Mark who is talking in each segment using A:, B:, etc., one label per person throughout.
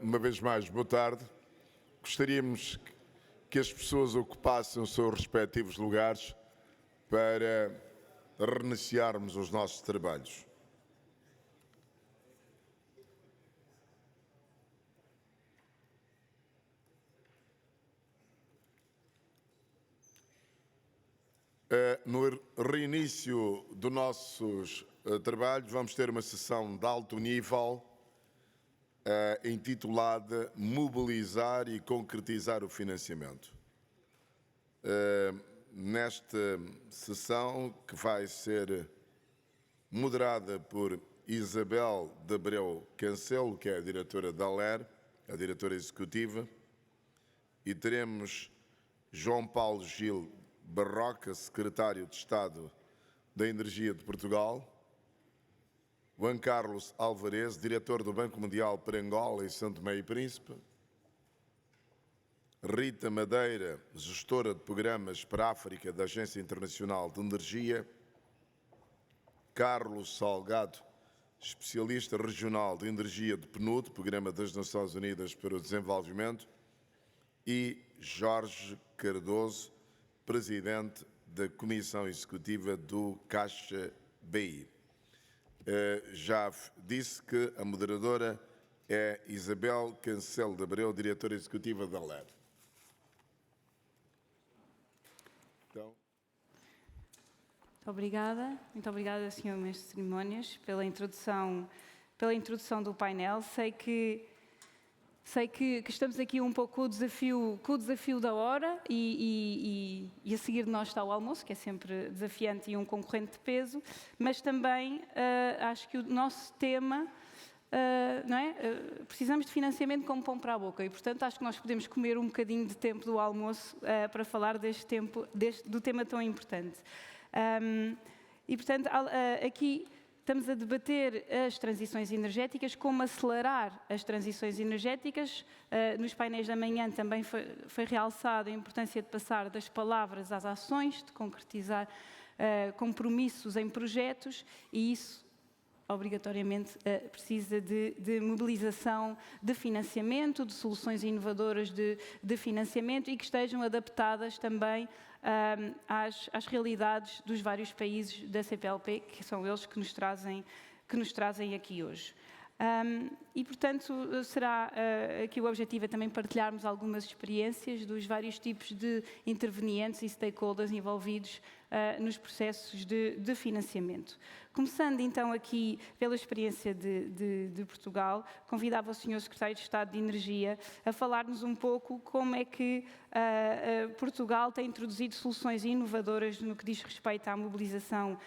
A: Uma vez mais, boa tarde. Gostaríamos que as pessoas ocupassem os seus respectivos lugares para reiniciarmos os nossos trabalhos. No reinício dos nossos trabalhos, vamos ter uma sessão de alto nível intitulada Mobilizar e Concretizar o Financiamento. Nesta sessão, que vai ser moderada por Isabel de Abreu Cancelo, que é a diretora da ALER, a diretora executiva, e teremos João Paulo Gil Barroca, secretário de Estado da Energia de Portugal, Juan Carlos Alvarez, diretor do Banco Mundial para Angola e São Tomé e Príncipe, Rita Madeira, gestora de programas para a África da Agência Internacional de Energia, Carlos Salgado, especialista regional de energia de PNUD, Programa das Nações Unidas para o Desenvolvimento, e Jorge Cardoso, presidente da Comissão Executiva do Caixa BI. Já disse que a moderadora é Isabel Cancelo de Abreu, diretora executiva da ALER. Então...
B: Muito obrigada, Sr. Mestre de Cerimónias, pela introdução do painel. Sei que estamos aqui um pouco com o desafio da hora e a seguir de nós está o almoço, que é sempre desafiante e um concorrente de peso, mas também acho que o nosso tema, não é? Precisamos de financiamento como pão para a boca e, portanto, acho que nós podemos comer um bocadinho de tempo do almoço para falar do tema tão importante. E, portanto, aqui estamos a debater as transições energéticas, como acelerar as transições energéticas. Nos painéis da manhã também foi realçada a importância de passar das palavras às ações, de concretizar compromissos em projetos, e isso obrigatoriamente precisa de mobilização de financiamento, de soluções inovadoras de financiamento e que estejam adaptadas também às realidades dos vários países da CPLP, que são eles que nos trazem aqui hoje. E, portanto, será aqui o objetivo é também partilharmos algumas experiências dos vários tipos de intervenientes e stakeholders envolvidos nos processos de financiamento. Começando então aqui pela experiência de Portugal, convidava o Sr. Secretário de Estado de Energia a falar-nos um pouco como é que Portugal tem introduzido soluções inovadoras no que diz respeito à mobilização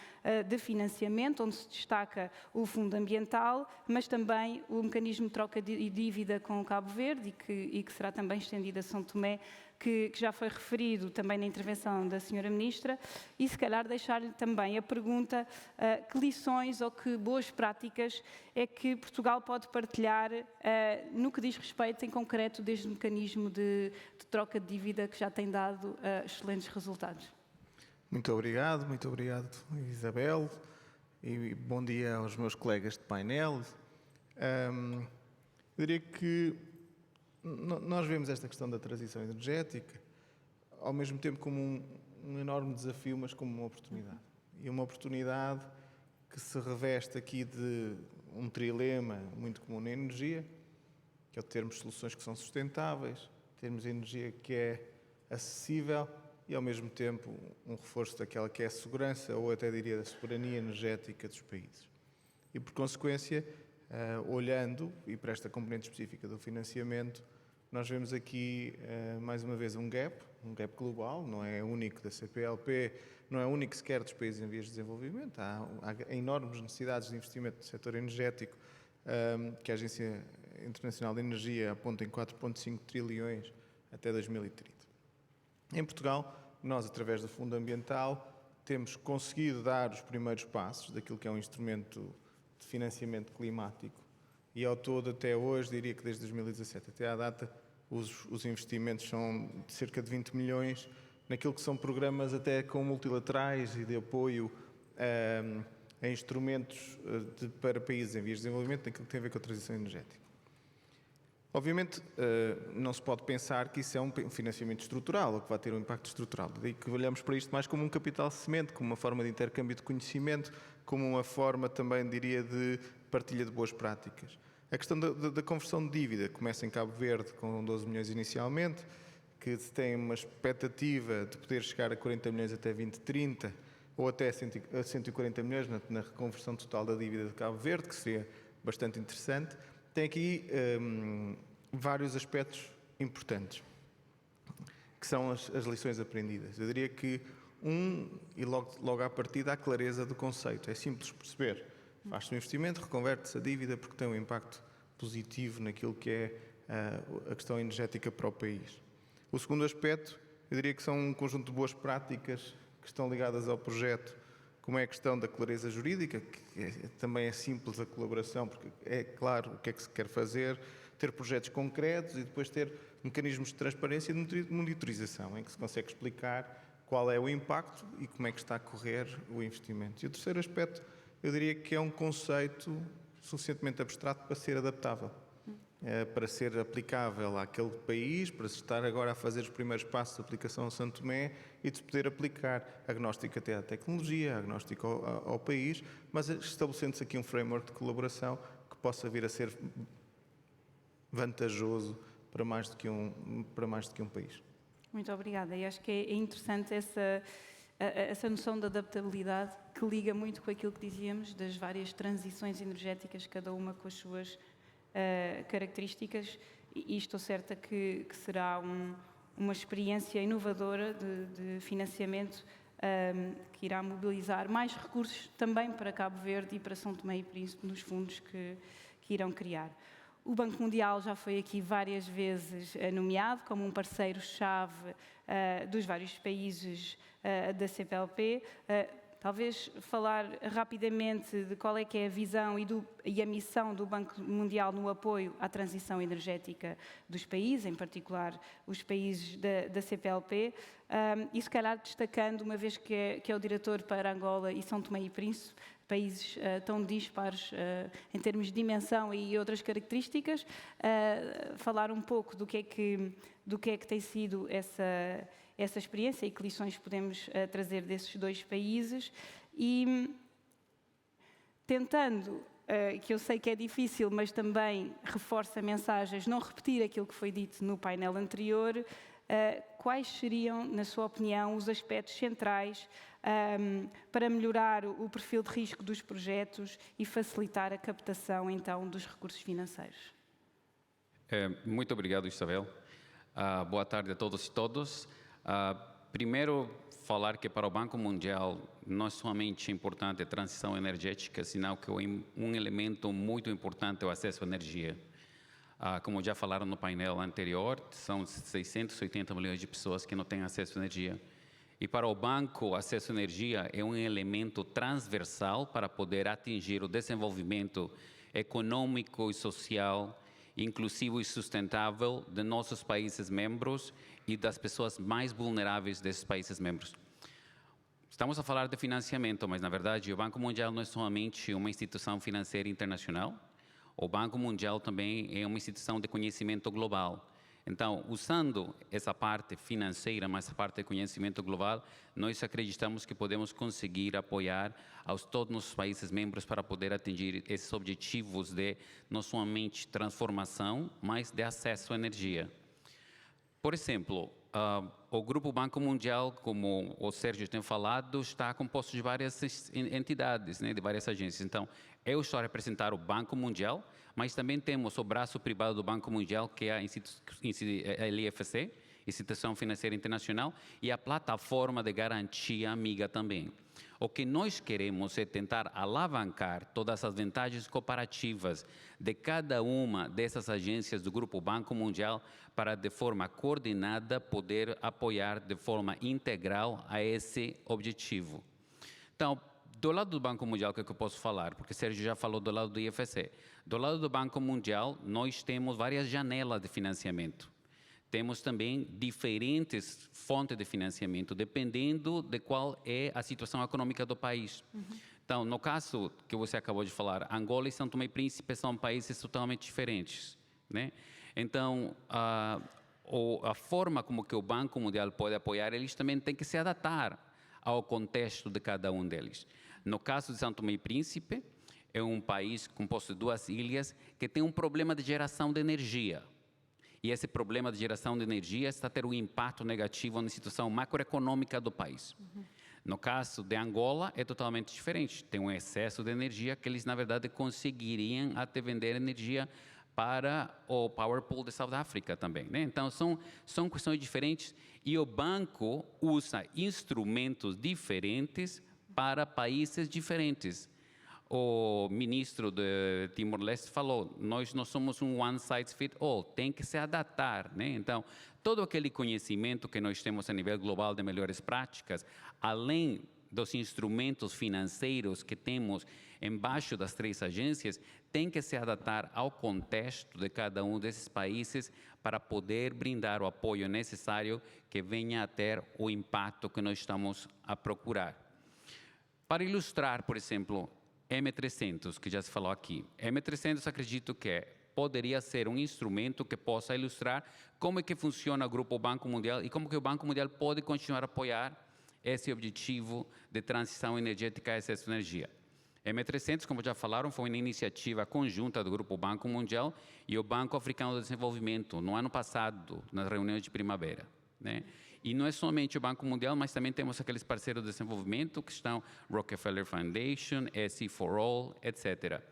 B: de financiamento, onde se destaca o Fundo Ambiental, mas também o mecanismo de troca de dívida com o Cabo Verde e que será também estendido a São Tomé, que já foi referido também na intervenção da Sra. Ministra, e se calhar deixar-lhe também a pergunta que lições ou que boas práticas é que Portugal pode partilhar no que diz respeito em concreto deste mecanismo de troca de dívida que já tem dado excelentes resultados.
C: Muito obrigado Isabel, e bom dia aos meus colegas de painel. Eu diria que nós vemos esta questão da transição energética ao mesmo tempo como um enorme desafio, mas como uma oportunidade. E uma oportunidade que se reveste aqui de um trilema muito comum na energia, que é o termos soluções que são sustentáveis, termos energia que é acessível e, ao mesmo tempo, um reforço daquela que é a segurança, ou até diria da soberania energética dos países. E, por consequência, olhando, e para esta componente específica do financiamento, nós vemos aqui, mais uma vez, um gap global, não é único da CPLP, não é único sequer dos países em vias de desenvolvimento. Há enormes necessidades de investimento no setor energético, que a Agência Internacional de Energia aponta em 4,5 trilhões até 2030. Em Portugal, nós, através do Fundo Ambiental, temos conseguido dar os primeiros passos daquilo que é um instrumento de financiamento climático e, ao todo, até hoje, diria que desde 2017 até à data, os investimentos são de cerca de 20 milhões naquilo que são programas até com multilaterais e de apoio a instrumentos para países em vias de desenvolvimento, naquilo que tem a ver com a transição energética. Obviamente, não se pode pensar que isso é um financiamento estrutural, ou que vai ter um impacto estrutural. Daí que olhamos para isto mais como um capital semente, como uma forma de intercâmbio de conhecimento, como uma forma também, diria, de partilha de boas práticas. A questão da conversão de dívida começa em Cabo Verde com 12 milhões inicialmente, que se tem uma expectativa de poder chegar a 40 milhões até 2030, ou até a 140 milhões na reconversão total da dívida de Cabo Verde, que seria bastante interessante. Tem aqui vários aspectos importantes, que são as lições aprendidas. Eu diria que e logo à partida, a clareza do conceito. É simples perceber. Faz-se um investimento, reconverte-se a dívida porque tem um impacto positivo naquilo que é a questão energética para o país. O segundo aspecto, eu diria que são um conjunto de boas práticas que estão ligadas ao projeto, como é a questão da clareza jurídica, que também é simples a colaboração, porque é claro o que é que se quer fazer, ter projetos concretos e depois ter mecanismos de transparência e de monitorização, em que se consegue explicar qual é o impacto e como é que está a correr o investimento. E o terceiro aspecto, eu diria que é um conceito suficientemente abstrato para ser adaptável, para ser aplicável àquele país, para se estar agora a fazer os primeiros passos de aplicação a Santo Tomé e de se poder aplicar agnóstico até à tecnologia, agnóstico ao país, mas estabelecendo-se aqui um framework de colaboração que possa vir a ser vantajoso para mais do que um país.
B: Muito obrigada. E acho que é interessante essa noção de adaptabilidade que liga muito com aquilo que dizíamos das várias transições energéticas, cada uma com as suas características, e estou certa que será uma experiência inovadora de financiamento que irá mobilizar mais recursos também para Cabo Verde e para São Tomé e Príncipe nos fundos que irão criar. O Banco Mundial já foi aqui várias vezes nomeado como um parceiro-chave dos vários países da CPLP. Talvez falar rapidamente de qual é que é a visão e a missão do Banco Mundial no apoio à transição energética dos países, em particular os países da CPLP, e se calhar destacando, uma vez que é o diretor para Angola e São Tomé e Príncipe, países tão dispares em termos de dimensão e outras características, falar um pouco do que é que tem sido essa experiência e que lições podemos trazer desses dois países e tentando, que eu sei que é difícil, mas também reforça mensagens, não repetir aquilo que foi dito no painel anterior, quais seriam, na sua opinião, os aspectos centrais para melhorar o perfil de risco dos projetos e facilitar a captação, então, dos recursos financeiros?
D: Muito obrigado, Isabel. Boa tarde a todos e todas. Primeiro, falar que para o Banco Mundial não é somente importante a transição energética, senão que um elemento muito importante é o acesso à energia. Como já falaram no painel anterior, são 680 milhões de pessoas que não têm acesso à energia. E para o banco, o acesso à energia é um elemento transversal para poder atingir o desenvolvimento econômico e social, inclusivo e sustentável de nossos países membros e das pessoas mais vulneráveis desses países membros. Estamos a falar de financiamento, mas, na verdade, o Banco Mundial não é somente uma instituição financeira internacional. O Banco Mundial também é uma instituição de conhecimento global. Então, usando essa parte financeira, mas essa parte de conhecimento global, nós acreditamos que podemos conseguir apoiar todos os países membros para poder atingir esses objetivos de não somente transformação, mas de acesso à energia. Por exemplo, o Grupo Banco Mundial, como o Sérgio tem falado, está composto de várias entidades, né, de várias agências. Então, eu estou a representar o Banco Mundial, mas também temos o braço privado do Banco Mundial, que é a LFC, Instituição Financeira Internacional, e a plataforma de garantia amiga também. O que nós queremos é tentar alavancar todas as vantagens comparativas de cada uma dessas agências do Grupo Banco Mundial para, de forma coordenada, poder apoiar de forma integral a esse objetivo. Então, do lado do Banco Mundial, o que eu posso falar? Porque o Sérgio já falou do lado do IFC. Do lado do Banco Mundial, nós temos várias janelas de financiamento. Temos também diferentes fontes de financiamento, dependendo de qual é a situação econômica do país. Então, no caso que você acabou de falar, Angola e São Tomé e Príncipe são países totalmente diferentes, né? Então, a forma como que o Banco Mundial pode apoiar, eles também têm que se adaptar ao contexto de cada um deles. No caso de São Tomé e Príncipe, é um país composto de 2 ilhas que tem um problema de geração de energia. E esse problema de geração de energia está a ter um impacto negativo na situação macroeconômica do país. No caso de Angola, é totalmente diferente. Tem um excesso de energia que eles, na verdade, conseguiriam até vender energia para o Power Pool de South Africa também, né? Então, são questões diferentes e o banco usa instrumentos diferentes para países diferentes. O ministro de Timor-Leste falou, nós não somos um one size fits all, tem que se adaptar, né? Então, todo aquele conhecimento que nós temos a nível global de melhores práticas, além dos instrumentos financeiros que temos embaixo das 3 agências, tem que se adaptar ao contexto de cada um desses países para poder brindar o apoio necessário que venha a ter o impacto que nós estamos a procurar. Para ilustrar, por exemplo, M300, que já se falou aqui. M300, acredito que poderia ser um instrumento que possa ilustrar como é que funciona o Grupo Banco Mundial e como que o Banco Mundial pode continuar a apoiar esse objetivo de transição energética e acesso à energia. M300, como já falaram, foi uma iniciativa conjunta do Grupo Banco Mundial e o Banco Africano de Desenvolvimento, no ano passado, nas reuniões de primavera, né? E não é somente o Banco Mundial, mas também temos aqueles parceiros de desenvolvimento que estão Rockefeller Foundation, SE4All, etc.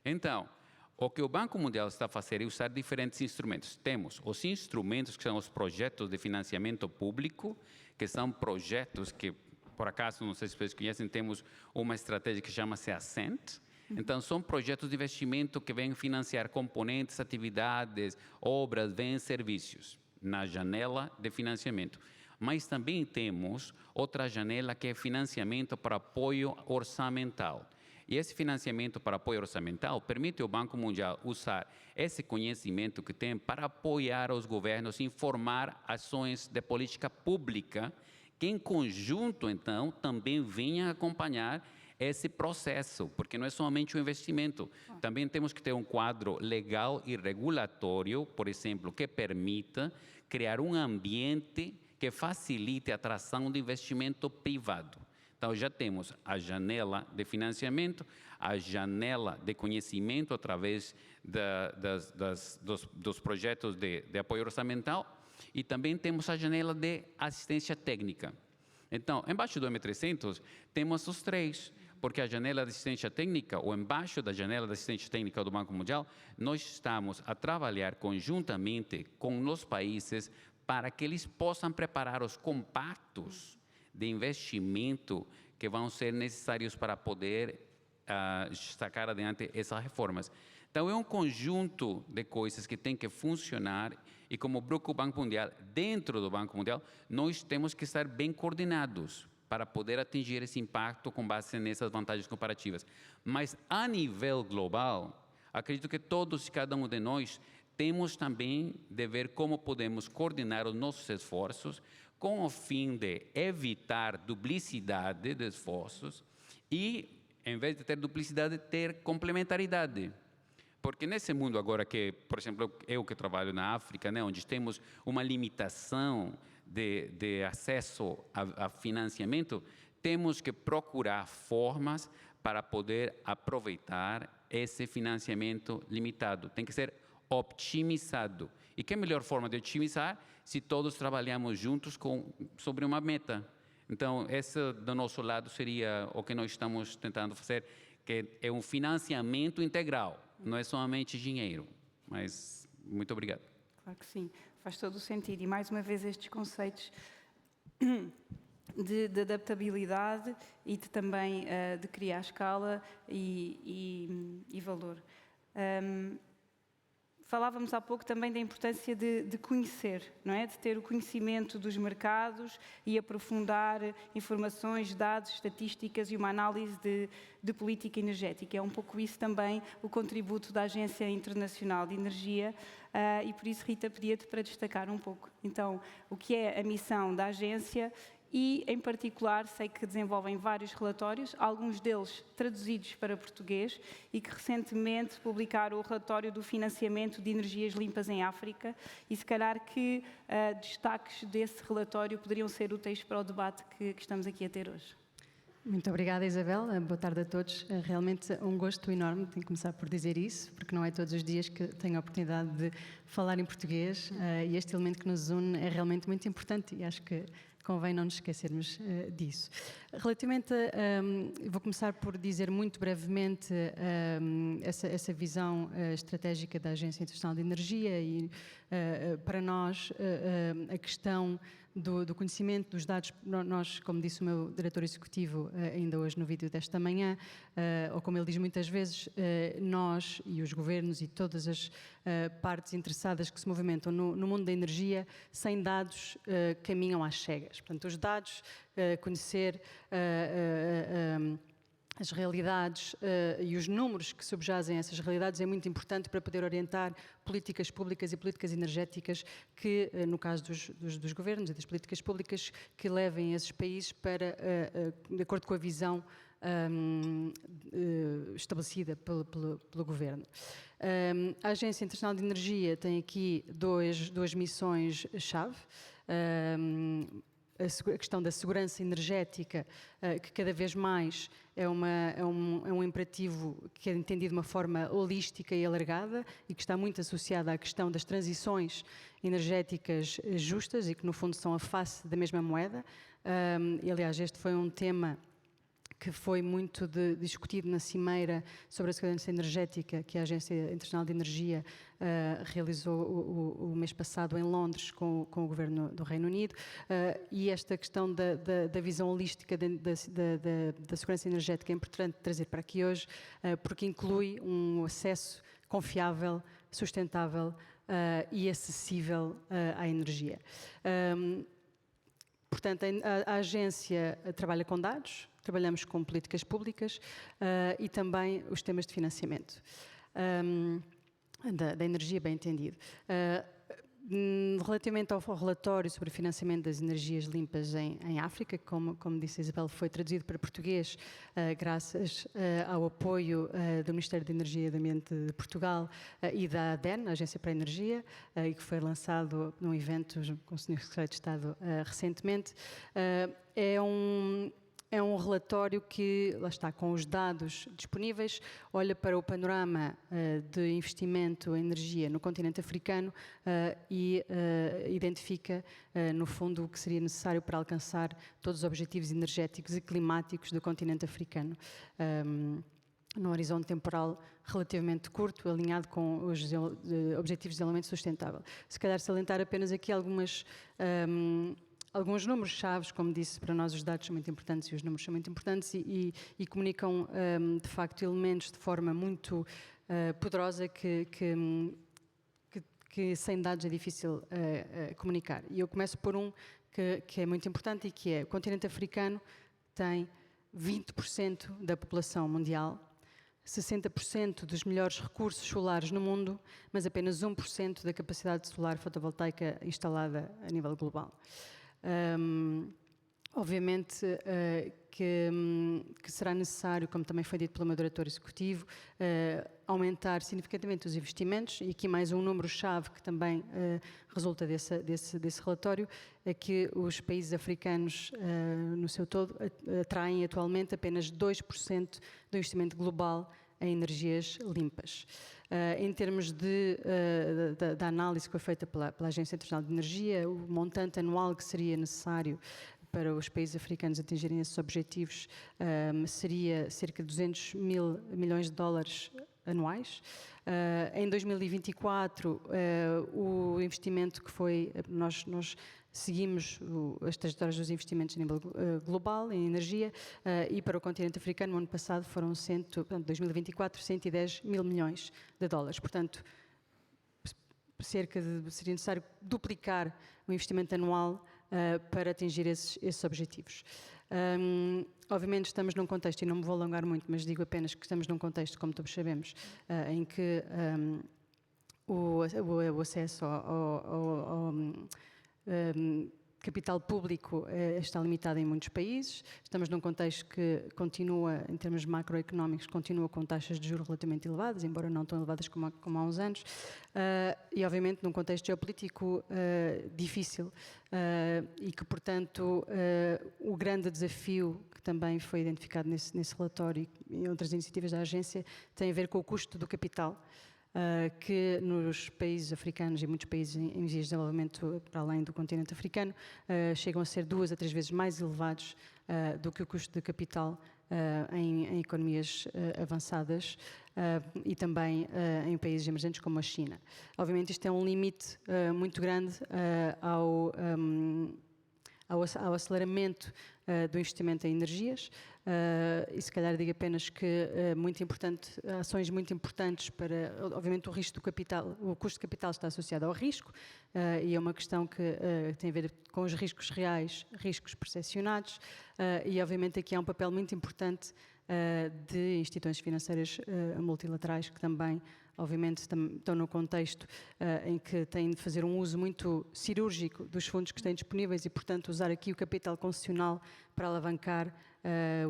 D: Então, o que o Banco Mundial está a fazer é usar diferentes instrumentos. Temos os instrumentos que são os projetos de financiamento público, que são projetos que, por acaso, não sei se vocês conhecem, temos uma estratégia que chama-se Ascent. Então, são projetos de investimento que vêm financiar componentes, atividades, obras, bens, serviços, na janela de financiamento. Mas também temos outra janela que é financiamento para apoio orçamental. E esse financiamento para apoio orçamental permite ao Banco Mundial usar esse conhecimento que tem para apoiar os governos em formar ações de política pública que, em conjunto, então, também venham acompanhar esse processo, porque não é somente o investimento. Também temos que ter um quadro legal e regulatório, por exemplo, que permita criar um ambiente que facilite a atração de investimento privado. Então, já temos a janela de financiamento, a janela de conhecimento através dos projetos de apoio orçamental e também temos a janela de assistência técnica. Então, embaixo do M300, temos os 3, porque a janela de assistência técnica, ou embaixo da janela de assistência técnica do Banco Mundial, nós estamos a trabalhar conjuntamente com os países para que eles possam preparar os compactos de investimento que vão ser necessários para poder sacar adiante essas reformas. Então, é um conjunto de coisas que tem que funcionar e, como o Banco Mundial, dentro do Banco Mundial, nós temos que estar bem coordenados para poder atingir esse impacto com base nessas vantagens comparativas. Mas, a nível global, acredito que todos e cada um de nós temos também de ver como podemos coordenar os nossos esforços com o fim de evitar duplicidade de esforços e, em vez de ter duplicidade, ter complementaridade. Porque nesse mundo agora que, por exemplo, eu que trabalho na África, né, onde temos uma limitação de acesso a financiamento, temos que procurar formas para poder aproveitar esse financiamento limitado. Tem que ser optimizado. E que melhor forma de otimizar se todos trabalhamos juntos sobre uma meta? Então, esse do nosso lado seria o que nós estamos tentando fazer, que é um financiamento integral, não é somente dinheiro. Mas, muito obrigado.
B: Claro que sim, faz todo o sentido. E, mais uma vez, estes conceitos de adaptabilidade e de, também de criar escala e valor. Falávamos há pouco também da importância de conhecer, não é? De ter o conhecimento dos mercados e aprofundar informações, dados, estatísticas e uma análise de política energética. É um pouco isso também o contributo da Agência Internacional de Energia e por isso, Rita, pedia-te para destacar um pouco. Então, o que é a missão da agência e, em particular, sei que desenvolvem vários relatórios, alguns deles traduzidos para português, e que recentemente publicaram o relatório do financiamento de energias limpas em África, e se calhar que destaques desse relatório poderiam ser úteis para o debate que estamos aqui a ter hoje.
E: Muito obrigada, Isabel. Boa tarde a todos. Realmente é um gosto enorme, tenho que começar por dizer isso, porque não é todos os dias que tenho a oportunidade de falar em português e este elemento que nos une é realmente muito importante e acho que convém não nos esquecermos disso. Relativamente vou começar por dizer muito brevemente essa visão estratégica da Agência Internacional de Energia e para nós a questão do conhecimento dos dados. Nós, como disse o meu diretor executivo ainda hoje no vídeo desta manhã, ou como ele diz muitas vezes, nós e os governos e todas as partes interessadas que se movimentam no mundo da energia, sem dados caminham às cegas. Portanto, os dados, conhecer as realidades e os números que subjazem essas realidades é muito importante para poder orientar políticas públicas e políticas energéticas que, no caso dos governos e das políticas públicas, que levem esses países para, de acordo com a visão estabelecida pelo Governo. A Agência Internacional de Energia tem aqui duas missões-chave. A questão da segurança energética, que cada vez mais é um imperativo que é entendido de uma forma holística e alargada e que está muito associada à questão das transições energéticas justas e que, no fundo, são a face da mesma moeda. E, aliás, este foi um tema que foi muito discutido na cimeira sobre a segurança energética que a Agência Internacional de Energia realizou o mês passado em Londres com o Governo do Reino Unido, e esta questão da visão holística da segurança energética é importante trazer para aqui hoje, porque inclui um acesso confiável, sustentável e acessível à energia. Portanto, a agência trabalha com dados, trabalhamos com políticas públicas e também os temas de financiamento da energia, bem entendido. Relativamente ao relatório sobre o financiamento das energias limpas em África, como disse a Isabel, foi traduzido para português graças ao apoio do Ministério da Energia e do Ambiente de Portugal e da ADEN, a Agência para a Energia, e que foi lançado num evento com o Sr. Secretário de Estado recentemente. É um relatório que, lá está, com os dados disponíveis, olha para o panorama de investimento em energia no continente africano e identifica, no fundo, o que seria necessário para alcançar todos os objetivos energéticos e climáticos do continente africano. Num horizonte temporal relativamente curto, alinhado com os Objetivos de Desenvolvimento Sustentável. Se calhar salientar apenas aqui alguns números chaves, como disse, para nós os dados são muito importantes e os números são muito importantes e comunicam, de facto, elementos de forma muito poderosa que sem dados é difícil comunicar. E eu começo por um que é muito importante e que é: o continente africano tem 20% da população mundial, 60% dos melhores recursos solares no mundo, mas apenas 1% da capacidade solar fotovoltaica instalada a nível global. Obviamente que será necessário, como também foi dito pelo meu diretor executivo, aumentar significativamente os investimentos, e aqui mais um número-chave que também resulta desse relatório, é que os países africanos, no seu todo, atraem atualmente apenas 2% do investimento global em energias limpas. Em termos da análise que foi feita pela Agência Internacional de Energia, o montante anual que seria necessário para os países africanos atingirem esses objetivos seria cerca de 200 mil milhões de dólares anuais. Em 2024, o investimento que foi... Nós seguimos as trajetórias dos investimentos a nível global em energia e para o continente africano, no ano passado, foram 2024, 110 mil milhões de dólares. Portanto, seria necessário duplicar o investimento anual para atingir esses objetivos. Obviamente estamos num contexto, e não me vou alongar muito, mas digo apenas que estamos num contexto, como todos sabemos, em que o acesso capital público está limitado em muitos países. Estamos num contexto que continua, em termos macroeconómicos, continua com taxas de juros relativamente elevadas, embora não tão elevadas como há uns anos, e obviamente num contexto geopolítico difícil e que, portanto, o grande desafio que também foi identificado nesse relatório e em outras iniciativas da agência tem a ver com o custo do capital, que nos países africanos e muitos países em vias de desenvolvimento para além do continente africano chegam a ser 2 a 3 vezes mais elevados do que o custo de capital em economias avançadas e também em países emergentes como a China. Obviamente isto é um limite muito grande ao aceleramento do investimento em energias e se calhar digo apenas que ações muito importantes para, obviamente o risco do capital, o custo de capital está associado ao risco e é uma questão que tem a ver com os riscos reais, riscos percepcionados e obviamente aqui há um papel muito importante de instituições financeiras multilaterais que também obviamente estão no contexto em que têm de fazer um uso muito cirúrgico dos fundos que têm disponíveis e, portanto, usar aqui o capital concessional para alavancar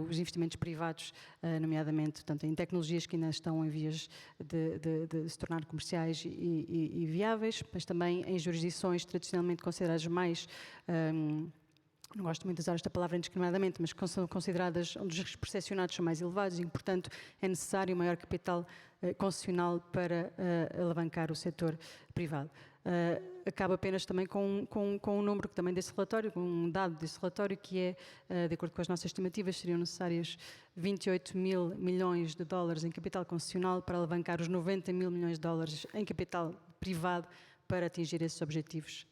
E: os investimentos privados, nomeadamente portanto, em tecnologias que ainda estão em vias de se tornar comerciais e viáveis, mas também em jurisdições tradicionalmente consideradas mais... não gosto muito de usar esta palavra indiscriminadamente, mas que são consideradas onde os riscos percepcionados são mais elevados e, portanto, é necessário maior capital concessional para alavancar o setor privado. Acabo apenas também com um número também desse relatório, com um dado desse relatório, que é, de acordo com as nossas estimativas, seriam necessários 28 mil milhões de dólares em capital concessional para alavancar os 90 mil milhões de dólares em capital privado para atingir esses objetivos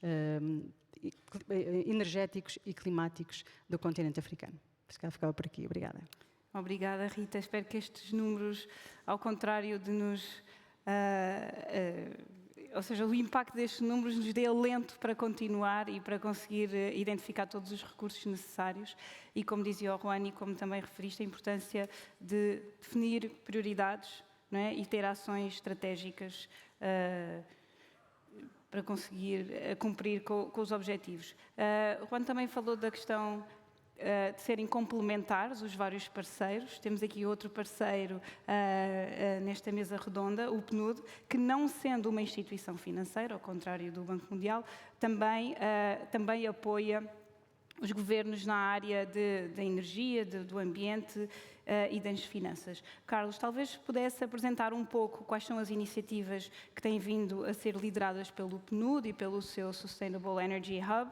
E: energéticos e climáticos do continente africano. Se calhar ficava por aqui. Obrigada.
B: Obrigada, Rita. Espero que estes números, ao contrário de nos... ou seja, o impacto destes números nos dê alento para continuar e para conseguir identificar todos os recursos necessários. E como dizia o Juan, e como também referiste, a importância de definir prioridades, não é? E ter ações estratégicas para conseguir cumprir com os objetivos. O Juan também falou da questão de serem complementares os vários parceiros. Temos aqui outro parceiro nesta mesa redonda, o PNUD, que não sendo uma instituição financeira, ao contrário do Banco Mundial, também apoia os governos na área da energia, do ambiente e das finanças. Carlos, talvez pudesse apresentar um pouco quais são as iniciativas que têm vindo a ser lideradas pelo PNUD e pelo seu Sustainable Energy Hub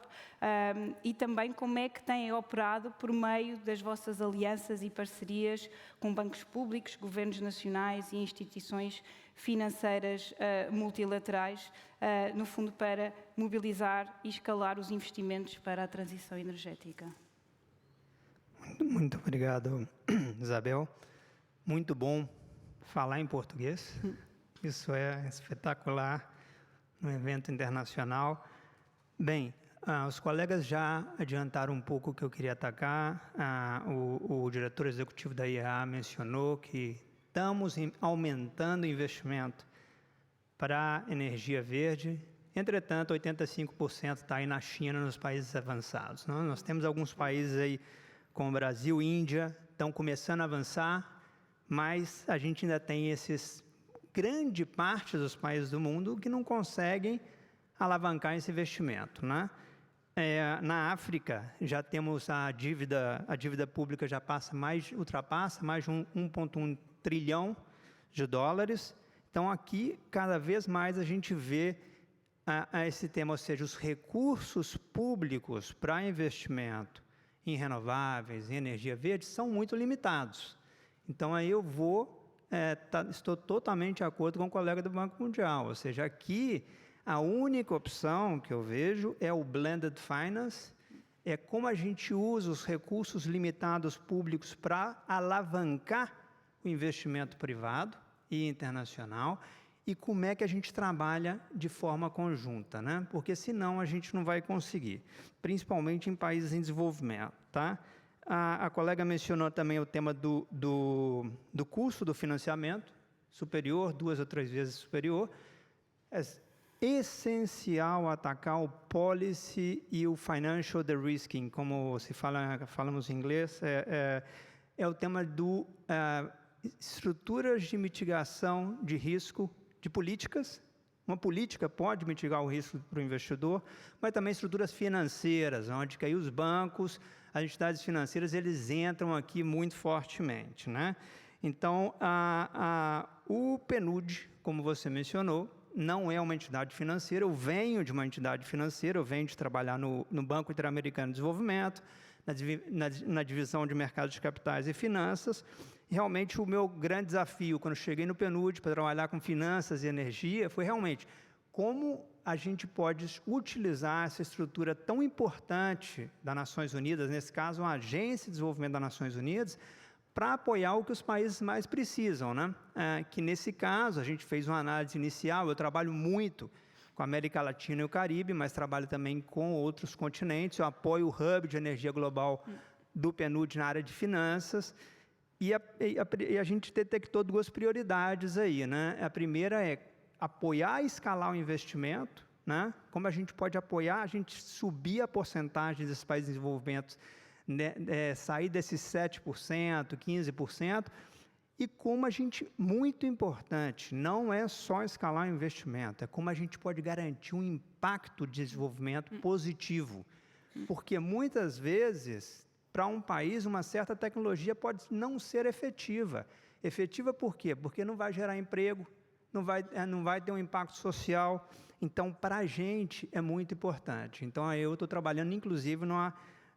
B: e também como é que têm operado por meio das vossas alianças e parcerias com bancos públicos, governos nacionais e instituições financeiras multilaterais, no fundo para mobilizar e escalar os investimentos para a transição energética.
F: Muito obrigado, Isabel. Muito bom falar em português. Isso é espetacular no evento internacional. Bem, os colegas já adiantaram um pouco o que eu queria atacar. O diretor executivo da IEA mencionou que estamos aumentando o investimento para energia verde. Entretanto, 85% está aí na China, nos países avançados. Nós temos alguns países aí, como o Brasil e Índia, estão começando a avançar, mas a gente ainda tem grande parte dos países do mundo que não conseguem alavancar esse investimento, né? Na África, já temos a dívida pública já ultrapassa mais de 1,1 trilhão de dólares. Então, aqui, cada vez mais a gente vê esse tema, ou seja, os recursos públicos para investimento em renováveis, em energia verde, são muito limitados. Então, aí eu estou totalmente de acordo com o colega do Banco Mundial, ou seja, aqui a única opção que eu vejo é o blended finance, é como a gente usa os recursos limitados públicos para alavancar o investimento privado e internacional e como é que a gente trabalha de forma conjunta, né? Porque senão a gente não vai conseguir, principalmente em países em desenvolvimento, tá? A colega mencionou também o tema do custo do financiamento superior, 2 ou 3 vezes superior. essencial atacar o policy e o financial de-risking, como falamos em inglês, é o tema do estruturas de mitigação de risco de políticas. Uma política pode mitigar o risco para o investidor, mas também estruturas financeiras, onde que aí os bancos, as entidades financeiras, eles entram aqui muito fortemente, né? Então, o PNUD, como você mencionou, não é uma entidade financeira. Eu venho de uma entidade financeira, eu venho de trabalhar no Banco Interamericano de Desenvolvimento, na divisão de mercados de capitais e finanças. Realmente, o meu grande desafio, quando cheguei no PNUD para trabalhar com finanças e energia, foi realmente como a gente pode utilizar essa estrutura tão importante das Nações Unidas, nesse caso, uma Agência de Desenvolvimento das Nações Unidas, para apoiar o que os países mais precisam, né? Que, nesse caso, a gente fez uma análise inicial. Eu trabalho muito com a América Latina e o Caribe, mas trabalho também com outros continentes. Eu apoio o Hub de Energia Global do PNUD na área de finanças. E a gente detectou duas prioridades aí, né? A primeira é apoiar e escalar o investimento, né? Como a gente pode apoiar, a gente subir a porcentagem desses países em desenvolvimento, né? Sair desses 7%, 15%, e como a gente, muito importante, não é só escalar o investimento, é como a gente pode garantir um impacto de desenvolvimento positivo, porque muitas vezes, para um país, uma certa tecnologia pode não ser efetiva. Efetiva por quê? Porque não vai gerar emprego, não vai ter um impacto social. Então, para a gente, é muito importante. Então, eu estou trabalhando, inclusive,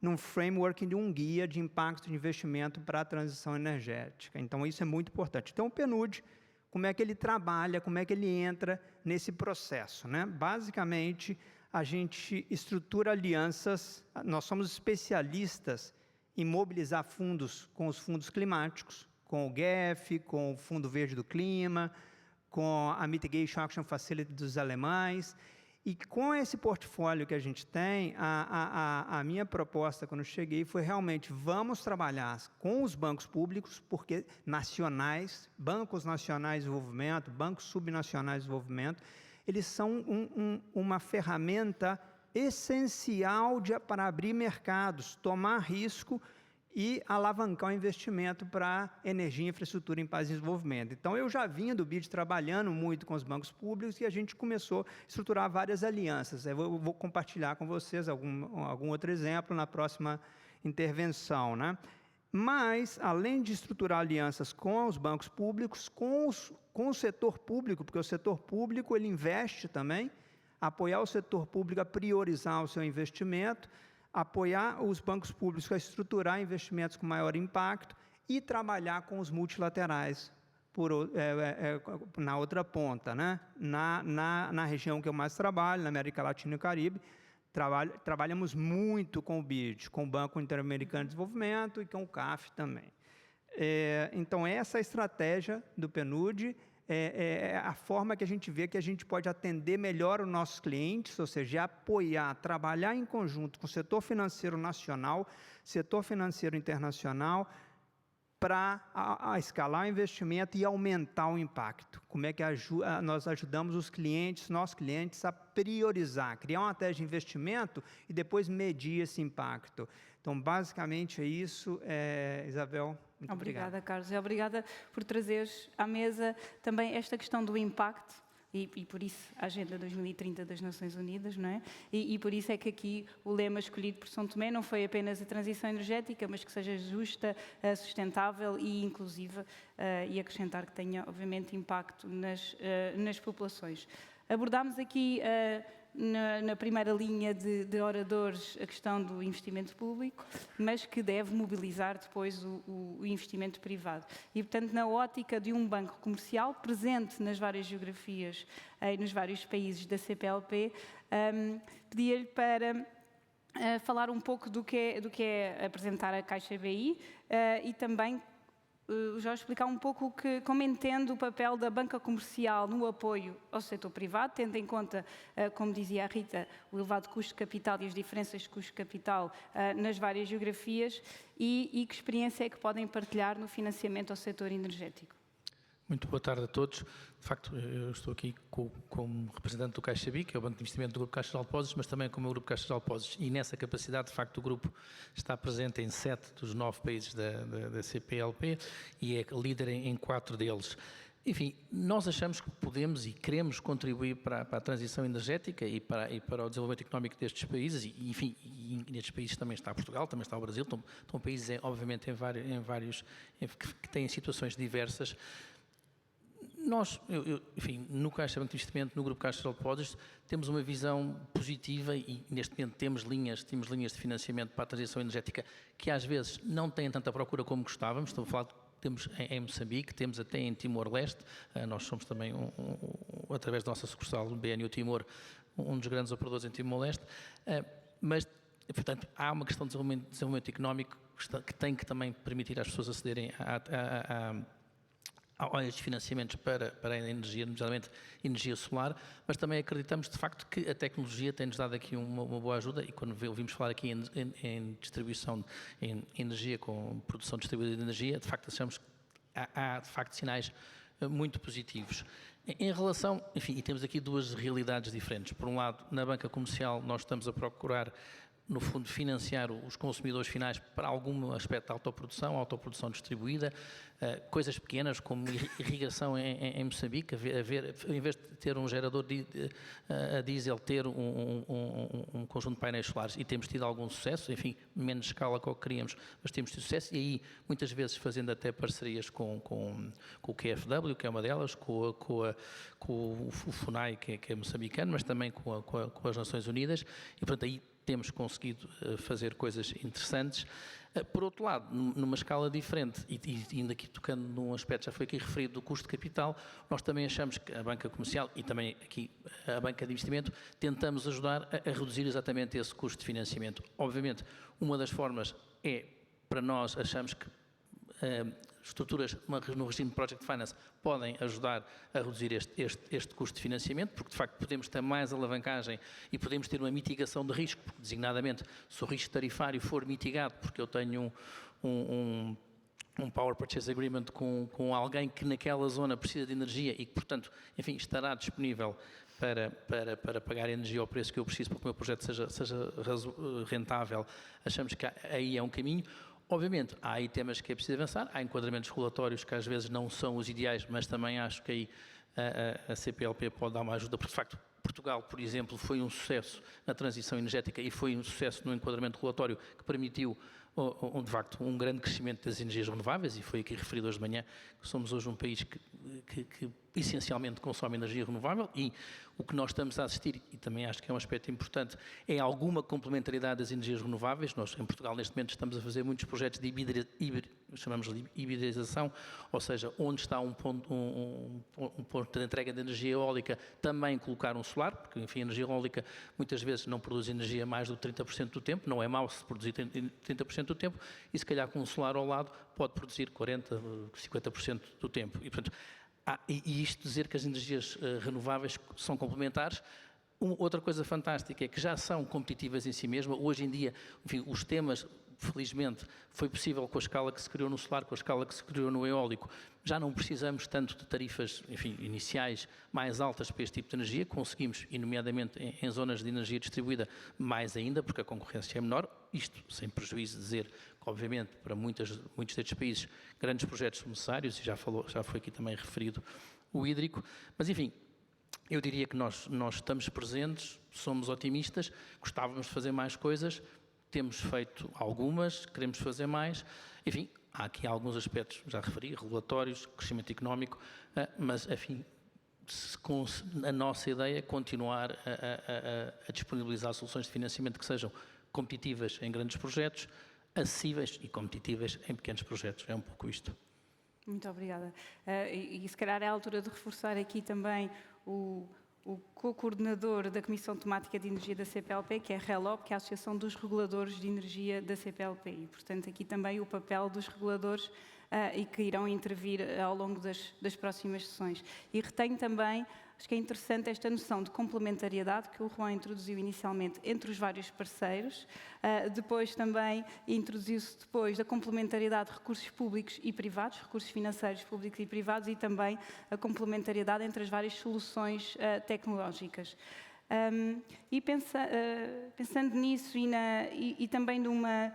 F: num framework de um guia de impacto de investimento para a transição energética. Então, isso é muito importante. Então, o PNUD, como é que ele trabalha, como é que ele entra nesse processo, né? Basicamente, a gente estrutura alianças, nós somos especialistas em mobilizar fundos com os fundos climáticos, com o GEF, com o Fundo Verde do Clima, com a Mitigation Action Facility dos alemães. E com esse portfólio que a gente tem, a minha proposta quando eu cheguei foi realmente vamos trabalhar com os bancos públicos, porque nacionais, bancos nacionais de desenvolvimento, bancos subnacionais de desenvolvimento, eles são uma ferramenta essencial para abrir mercados, tomar risco e alavancar o investimento para energia e infraestrutura em países em desenvolvimento. Então, eu já vinha do BID trabalhando muito com os bancos públicos e a gente começou a estruturar várias alianças. Eu vou compartilhar com vocês algum outro exemplo na próxima intervenção, né? Mas, além de estruturar alianças com os bancos públicos, com o setor público, porque o setor público ele investe também, apoiar o setor público a priorizar o seu investimento, apoiar os bancos públicos a estruturar investimentos com maior impacto e trabalhar com os multilaterais na outra ponta, né? Na região que eu mais trabalho, na América Latina e Caribe, trabalhamos muito com o BID, com o Banco Interamericano de Desenvolvimento e com o CAF também. Então, essa estratégia do PNUD é a forma que a gente vê que a gente pode atender melhor os nossos clientes, ou seja, apoiar, trabalhar em conjunto com o setor financeiro nacional, setor financeiro internacional, para escalar o investimento e aumentar o impacto. Como é que nós ajudamos os clientes, nossos clientes, a priorizar, criar uma tese de investimento e depois medir esse impacto. Então, basicamente, é isso, Isabel. Muito
B: obrigada, Carlos. E obrigada por trazeres à mesa também esta questão do impacto e por isso a Agenda 2030 das Nações Unidas, não é? E por isso é que aqui o lema escolhido por São Tomé não foi apenas a transição energética, mas que seja justa, sustentável e inclusiva e acrescentar que tenha, obviamente, impacto nas populações. Abordámos aqui na primeira linha de oradores a questão do investimento público, mas que deve mobilizar depois o investimento privado. E, portanto, na ótica de um banco comercial presente nas várias geografias e nos vários países da CPLP, pedia-lhe para falar um pouco do que é apresentar a Caixa BI e também já explicar um pouco como entende o papel da banca comercial no apoio ao setor privado, tendo em conta, como dizia a Rita, o elevado custo de capital e as diferenças de custo de capital nas várias geografias e que experiência é que podem partilhar no financiamento ao setor energético.
G: Muito boa tarde a todos. De facto, eu estou aqui como representante do CaixaBI, que é o Banco de Investimento do Grupo Caixa Geral de Depósitos, mas também como o Grupo Caixa Geral de Depósitos. E nessa capacidade, de facto, o grupo está presente em 7 dos 9 países da CPLP e é líder em 4 deles. Enfim, nós achamos que podemos e queremos contribuir para a transição energética e para o desenvolvimento económico destes países, e nestes países também está Portugal, também está o Brasil, estão países, obviamente, que têm situações diversas. Nós, enfim, no Caixa Banco de Investimento, no Grupo Caixa Geral de Depósitos, temos uma visão positiva e neste momento temos linhas de financiamento para a transição energética que às vezes não têm tanta procura como gostávamos. Estou a falar, temos em Moçambique, temos até em Timor-Leste, nós somos também, através da nossa sucursal do BNU Timor, um dos grandes operadores em Timor-Leste, mas, portanto, há uma questão de desenvolvimento económico que tem que também permitir às pessoas acederem a estes financiamentos para a energia, nomeadamente energia solar, mas também acreditamos de facto que a tecnologia tem-nos dado aqui uma boa ajuda, e quando ouvimos falar aqui em distribuição, em energia com produção distribuída de energia, de facto achamos que há de facto sinais muito positivos. Em relação, enfim, e temos aqui duas realidades diferentes. Por um lado, na banca comercial nós estamos a procurar, no fundo, financiar os consumidores finais para algum aspecto de autoprodução distribuída, coisas pequenas como irrigação em Moçambique, em vez de ter um gerador a diesel, ter um conjunto de painéis solares, e temos tido algum sucesso, enfim, menos escala que o que queríamos, mas temos tido sucesso, e aí muitas vezes fazendo até parcerias com o QFW, que é uma delas, com o FUNAI, que é moçambicano, mas também com as Nações Unidas, e portanto aí temos conseguido fazer coisas interessantes. Por outro lado, numa escala diferente, e ainda aqui tocando num aspecto já foi aqui referido do custo de capital, nós também achamos que a banca comercial e também aqui a banca de investimento tentamos ajudar a reduzir exatamente esse custo de financiamento. Obviamente, uma das formas é, para nós, achamos que estruturas no regime de Project Finance podem ajudar a reduzir este custo de financiamento, porque de facto podemos ter mais alavancagem e podemos ter uma mitigação de risco, porque designadamente se o risco tarifário for mitigado, porque eu tenho um Power Purchase Agreement com alguém que naquela zona precisa de energia e que, portanto, enfim, estará disponível para pagar energia ao preço que eu preciso para que o meu projeto seja rentável, achamos que aí é um caminho. Obviamente, há aí temas que é preciso avançar, há enquadramentos regulatórios que às vezes não são os ideais, mas também acho que aí a CPLP pode dar uma ajuda, porque de facto Portugal, por exemplo, foi um sucesso na transição energética e foi um sucesso no enquadramento regulatório que permitiu, de facto, um grande crescimento das energias renováveis, e foi aqui referido hoje de manhã que somos hoje um país que essencialmente consome energia renovável, e o que nós estamos a assistir, e também acho que é um aspecto importante, é alguma complementaridade das energias renováveis. Nós, em Portugal, neste momento, estamos a fazer muitos projetos de chamamos de hibridização, ou seja, onde está um ponto de entrega de energia eólica, também colocar um solar, porque, enfim, a energia eólica muitas vezes não produz energia mais do 30% do tempo, não é mau se produzir 30% do tempo, e se calhar com um solar ao lado pode produzir 40%, 50% do tempo. E, portanto, e isto dizer que as energias renováveis são complementares. Outra coisa fantástica é que já são competitivas em si mesmas. Hoje em dia, enfim, os temas, felizmente, foi possível com a escala que se criou no solar, com a escala que se criou no eólico. Já não precisamos tanto de tarifas, enfim, iniciais mais altas para este tipo de energia. Conseguimos, e nomeadamente em zonas de energia distribuída, mais ainda, porque a concorrência é menor. Isto sem prejuízo de dizer que, obviamente, para muitos destes países, grandes projetos são necessários, e já foi aqui também referido o hídrico. Mas, enfim, eu diria que nós estamos presentes, somos otimistas, gostávamos de fazer mais coisas, temos feito algumas, queremos fazer mais. Enfim, há aqui alguns aspectos, já referi, regulatórios, crescimento económico, mas, enfim, a nossa ideia é continuar a disponibilizar soluções de financiamento que sejam competitivas em grandes projetos, acessíveis e competitivas em pequenos projetos. É um pouco isto.
B: Muito obrigada. E se calhar é a altura de reforçar aqui também o co-coordenador da Comissão Temática de Energia da CPLP, que é a RELOP, que é a Associação dos Reguladores de Energia da CPLP. E, portanto, aqui também o papel dos reguladores e que irão intervir ao longo das próximas sessões. E retenho também acho que é interessante esta noção de complementariedade que o Juan introduziu inicialmente entre os vários parceiros, depois também introduziu-se depois da complementariedade de recursos públicos e privados, recursos financeiros públicos e privados, e também a complementariedade entre as várias soluções tecnológicas. E pensando nisso e também de uma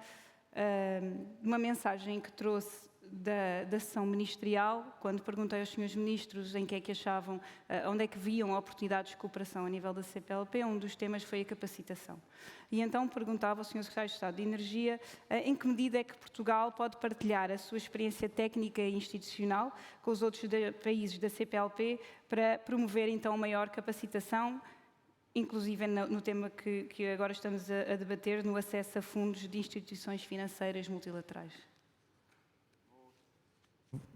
B: mensagem que trouxe da sessão ministerial, quando perguntei aos senhores ministros em que é que achavam, onde é que viam oportunidades de cooperação a nível da CPLP, um dos temas foi a capacitação. E então perguntava ao senhor secretário de Estado de Energia em que medida é que Portugal pode partilhar a sua experiência técnica e institucional com os outros países da CPLP para promover então maior capacitação, inclusive no tema que agora estamos a debater, no acesso a fundos de instituições financeiras multilaterais.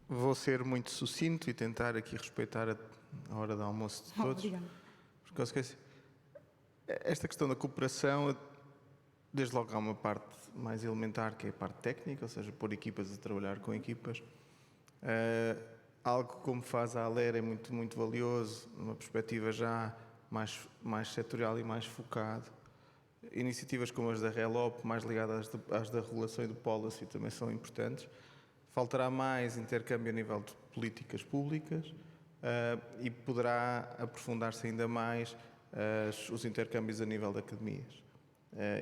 C: Vou ser muito sucinto e tentar aqui respeitar a hora do almoço de todos.
B: Obrigada.
C: Porque eu esqueci. Esta questão da cooperação, desde logo há uma parte mais elementar, que é a parte técnica, ou seja, pôr equipas a trabalhar com equipas. Algo como faz a ALER é muito, muito valioso, numa perspectiva já mais setorial e mais focado. Iniciativas como as da RELOP, mais ligadas às da regulação e do policy, também são importantes. Faltará mais intercâmbio a nível de políticas públicas e poderá aprofundar-se ainda mais os intercâmbios a nível de academias.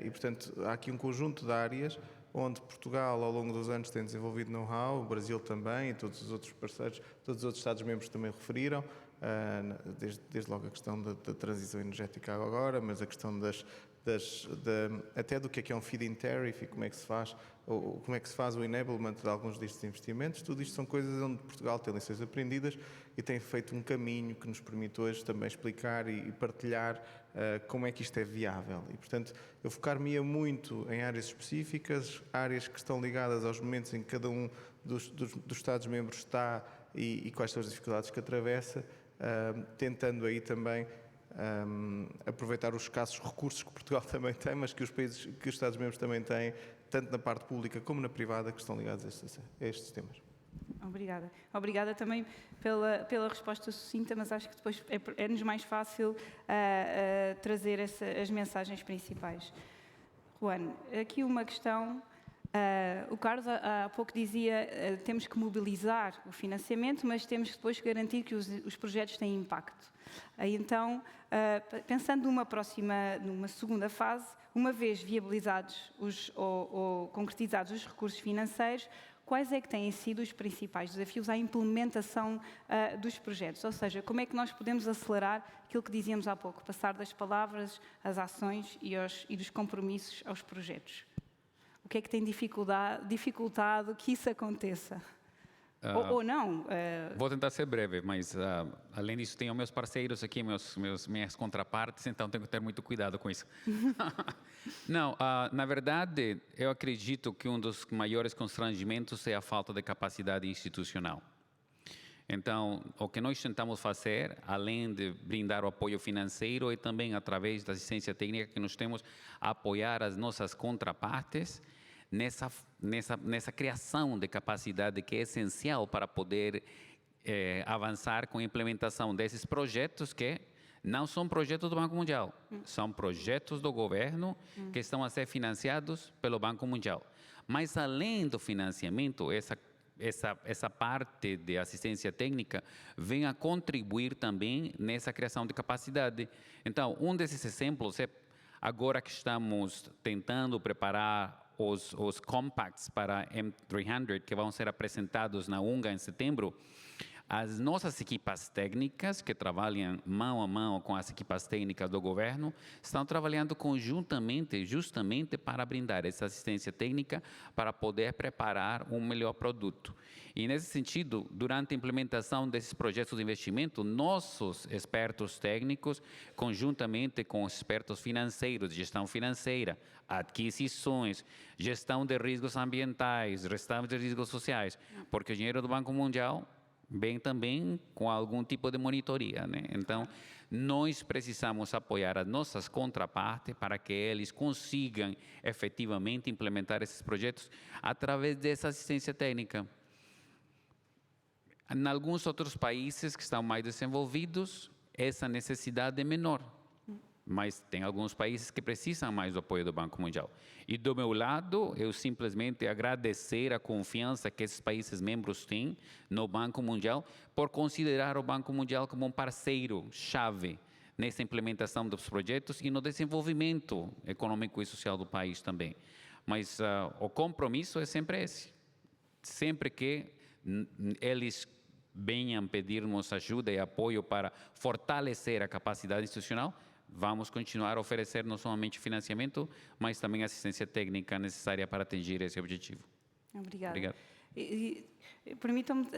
C: E, portanto, há aqui um conjunto de áreas onde Portugal, ao longo dos anos, tem desenvolvido know-how, o Brasil também, e todos os outros parceiros, todos os outros Estados-membros também referiram, desde logo a questão da transição energética agora, mas a questão até do que é um feed-in tariff e como é que se faz o enablement de alguns destes investimentos. Tudo isto são coisas onde Portugal tem lições aprendidas e tem feito um caminho que nos permite hoje também explicar e partilhar como é que isto é viável. E, portanto, eu focar-me-ia muito em áreas específicas, áreas que estão ligadas aos momentos em que cada um dos Estados-membros está e quais são as dificuldades que atravessa, tentando aí também aproveitar os escassos recursos que Portugal também tem, mas que os Estados-membros também têm, tanto na parte pública como na privada, que estão ligados a estes temas.
B: Obrigada. Obrigada também pela resposta sucinta, mas acho que depois é-nos mais fácil trazer as mensagens principais. Juan, aqui uma questão. O Carlos há pouco dizia temos que mobilizar o financiamento, mas temos que depois garantir que os projetos têm impacto. Então, pensando numa segunda fase, uma vez viabilizados ou concretizados os recursos financeiros, quais é que têm sido os principais desafios à implementação dos projetos? Ou seja, como é que nós podemos acelerar aquilo que dizíamos há pouco, passar das palavras às ações e dos compromissos aos projetos? O que é que tem dificultado que isso aconteça? Ou não?
D: Vou tentar ser breve, mas além disso tenho meus parceiros aqui, minhas contrapartes, então tenho que ter muito cuidado com isso. Não, na verdade, eu acredito que um dos maiores constrangimentos é a falta de capacidade institucional. Então, o que nós tentamos fazer, além de brindar o apoio financeiro, é também, através da assistência técnica que nós temos, apoiar as nossas contrapartes nessa criação de capacidade que é essencial para poder avançar com a implementação desses projetos que não são projetos do Banco Mundial, são projetos do governo que estão a ser financiados pelo Banco Mundial. Mas, além do financiamento, essa parte de assistência técnica vem a contribuir também nessa criação de capacidade. Então, um desses exemplos é, agora que estamos tentando preparar os compacts para M300, que vão ser apresentados na UNGA em setembro, as nossas equipas técnicas, que trabalham mão a mão com as equipas técnicas do governo, estão trabalhando conjuntamente, justamente para brindar essa assistência técnica para poder preparar um melhor produto. E, nesse sentido, durante a implementação desses projetos de investimento, nossos expertos técnicos, conjuntamente com os expertos financeiros, de gestão financeira, aquisições, gestão de riscos ambientais, gestão de riscos sociais, porque o dinheiro do Banco Mundial vem também com algum tipo de monitoria, né? Então, nós precisamos apoiar as nossas contrapartes para que eles consigam efetivamente implementar esses projetos através dessa assistência técnica. Em alguns outros países que estão mais desenvolvidos, essa necessidade é menor. Mas tem alguns países que precisam mais do apoio do Banco Mundial. E do meu lado, eu simplesmente agradecer a confiança que esses países membros têm no Banco Mundial por considerar o Banco Mundial como um parceiro-chave nessa implementação dos projetos e no desenvolvimento econômico e social do país também. Mas o compromisso é sempre esse. Sempre que eles venham pedir-nos ajuda e apoio para fortalecer a capacidade institucional, vamos continuar a oferecer não somente financiamento, mas também assistência técnica necessária para atingir esse objetivo.
B: Obrigada.
D: Obrigado.
B: Permitam-me,